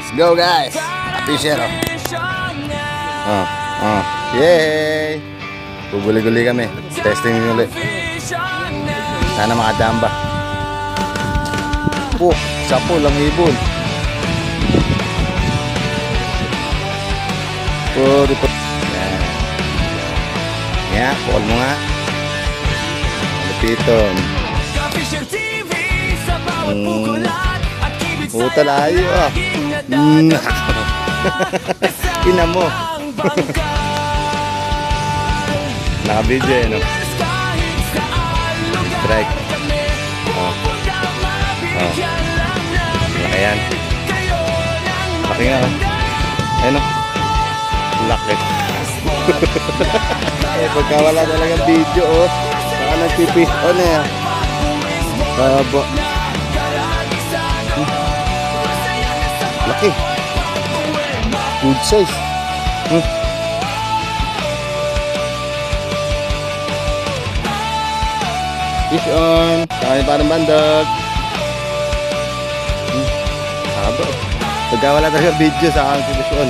Let's go guys. Fisher. Yay. Bubuli-guli kami. Testing ulit. Sana makadamba. Sapo lang ibon. Yan, call mo nga. Lapiton. Talayo ah. Ina mo. Naka-video eh, no? Strike. Laki yan. Laki nga. Ayun o. Laki. Pagka wala talagang video oh. Baka nagpipis on eh. Baba. Laki. Good size. Fish on. Kaya parang bandot. Haba. Pagka wala talaga video sa akin fish on.